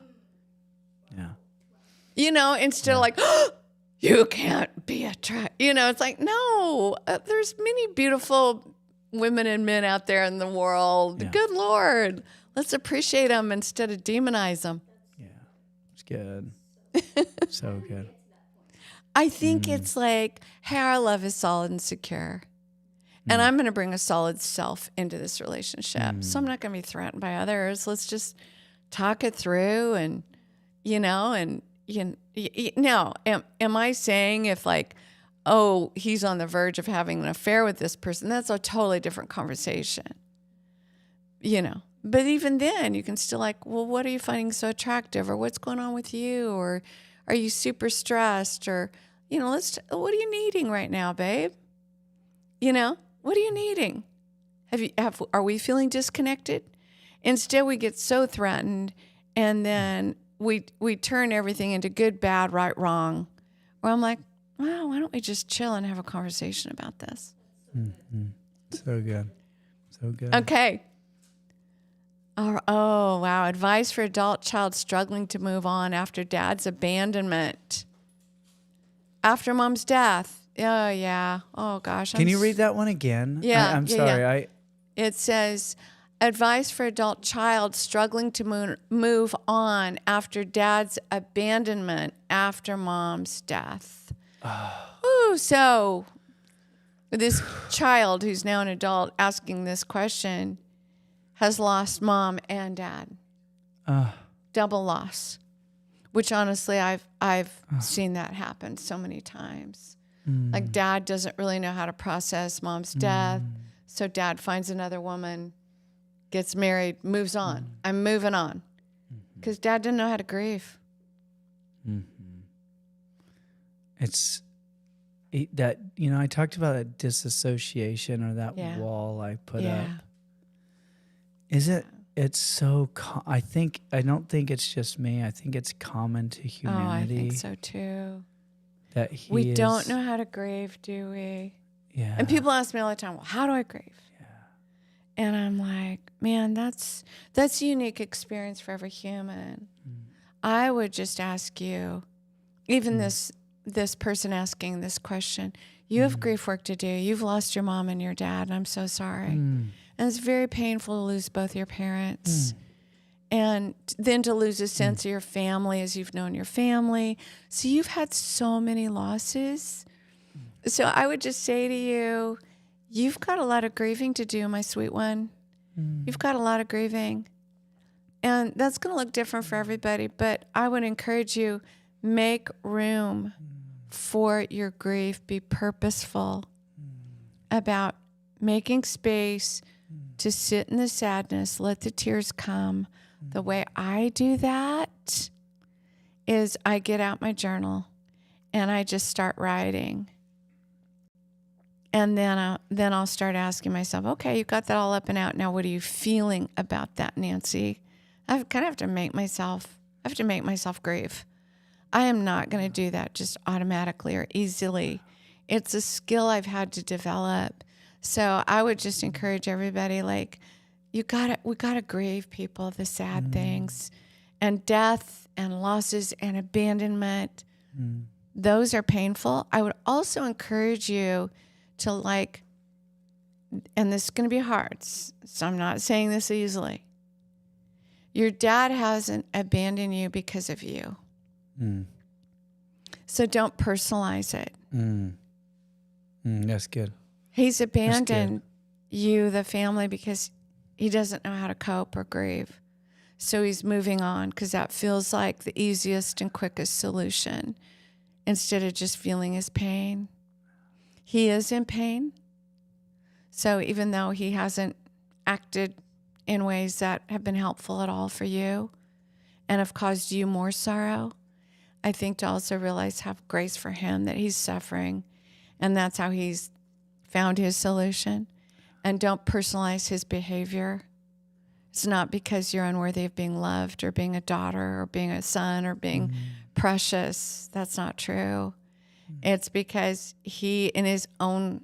Yeah. Instead of like, oh, you can't be attractive. It's like, no, there's many beautiful women and men out there in the world. Yeah. Good Lord. Let's appreciate them instead of demonize them. Yeah. It's good. So good. I think it's like, hey, our love is solid and secure. And I'm going to bring a solid self into this relationship. So I'm not going to be threatened by others. Let's just talk it through and, am I saying if like, oh, he's on the verge of having an affair with this person, that's a totally different conversation, But even then you can still like, well, what are you finding so attractive or what's going on with you? Or are you super stressed or, what are you needing right now, babe? What are you needing? Are we feeling disconnected? Instead, we get so threatened and then we turn everything into good, bad, right, wrong. Where I'm like, wow, why don't we just chill and have a conversation about this? Mm-hmm. So good. So good. Okay. Oh, wow. Advice for adult child struggling to move on after dad's abandonment. After mom's death. Oh, yeah. Oh, gosh. Can you read that one again? Yeah. I'm sorry. It says, advice for adult child struggling to move on after dad's abandonment after mom's death. Ooh, so this child who's now an adult asking this question has lost mom and dad. Double loss. Which honestly, I've seen that happen so many times. Like dad doesn't really know how to process mom's death. So dad finds another woman, gets married, moves on. I'm moving on. Because dad didn't know how to grieve. It's that, I talked about that disassociation or that wall I put up. Is it? It's so. I don't think it's just me. I think it's common to humanity. Oh, I think so too. That we don't know how to grieve, do we? Yeah. And people ask me all the time, well, how do I grieve? Yeah. And I'm like, man, that's a unique experience for every human. I would just ask you, even this person asking this question, you have grief work to do. You've lost your mom and your dad, and I'm so sorry. And it's very painful to lose both your parents. And then to lose a sense of your family as you've known your family. So you've had so many losses. So I would just say to you, you've got a lot of grieving to do, my sweet one. You've got a lot of grieving. And that's going to look different for everybody. But I would encourage you, make room for your grief. Be purposeful about making space to sit in the sadness. Let the tears come. The way I do that is I get out my journal and I just start writing. And then I'll start asking myself, okay, you got that all up and out. Now, what are you feeling about that, Nancy? I kind of have to make myself grieve. I am not going to do that just automatically or easily. It's a skill I've had to develop. So I would just encourage everybody, like, we gotta grieve, people, the sad things, and death and losses and abandonment. Those are painful. I would also encourage you to, like, and this is going to be hard, so I'm not saying this easily. Your dad hasn't abandoned you because of you. So don't personalize it. That's good. He's abandoned you, the family, because he doesn't know how to cope or grieve. So he's moving on because that feels like the easiest and quickest solution instead of just feeling his pain. He is in pain. So even though he hasn't acted in ways that have been helpful at all for you and have caused you more sorrow, I think to also realize, have grace for him that he's suffering, and that's how he's found his solution. And don't personalize his behavior. It's not because you're unworthy of being loved or being a daughter or being a son or being precious. That's not true. It's because he, in his own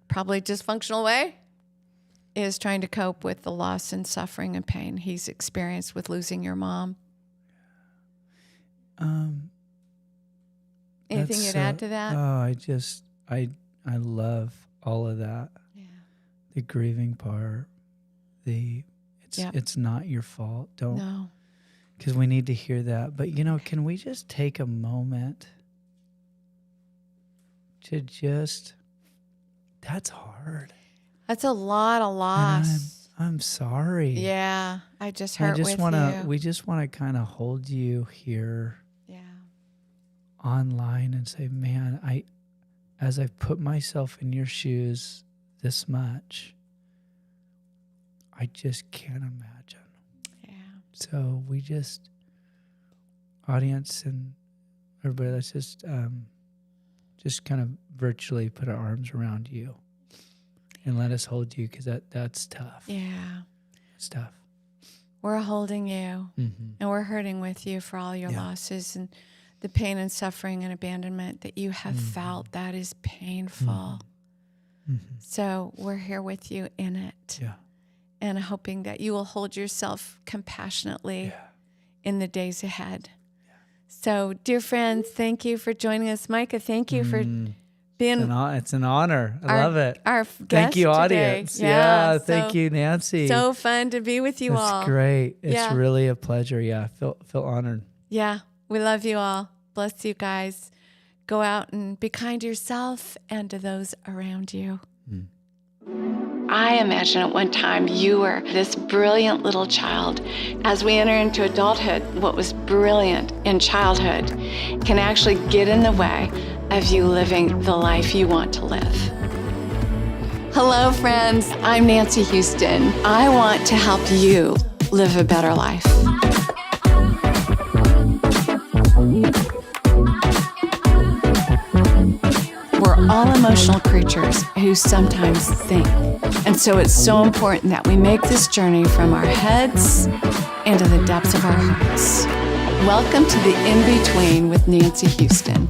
probably dysfunctional way, is trying to cope with the loss and suffering and pain he's experienced with losing your mom. Anything you'd add to that? Oh, I love all of that. The grieving part, it's not your fault. Don't, because we need to hear that. But, can we just take a moment to that's hard. That's a lot of loss. I'm sorry. Yeah, I just hurt with you. We just want to kind of hold you here online and say, man, as I've put myself in your shoes this much, I just can't imagine. Yeah. So we just, audience and everybody, let's just kind of virtually put our arms around you and let us hold you, because that's tough. Yeah. It's tough. We're holding you, and we're hurting with you for all your losses and the pain and suffering and abandonment that you have felt. That is painful. So we're here with you in it. Yeah. And hoping that you will hold yourself compassionately in the days ahead. Yeah. So, dear friends, thank you for joining us. Micah, thank you for being... It's an honor. I love it. Our guest thank you, audience. Today. Yeah, thank you, Nancy. So fun to be with you all. It's great. It's really a pleasure. Yeah, I feel honored. Yeah, we love you all. Bless you guys. Go out and be kind to yourself and to those around you. I imagine at one time you were this brilliant little child. As we enter into adulthood, what was brilliant in childhood can actually get in the way of you living the life you want to live. Hello, friends. I'm Nancy Houston. I want to help you live a better life. We're all all emotional creatures who sometimes think. And so it's so important that we make this journey from our heads into the depths of our hearts. Welcome to the In-Between with Nancy Houston.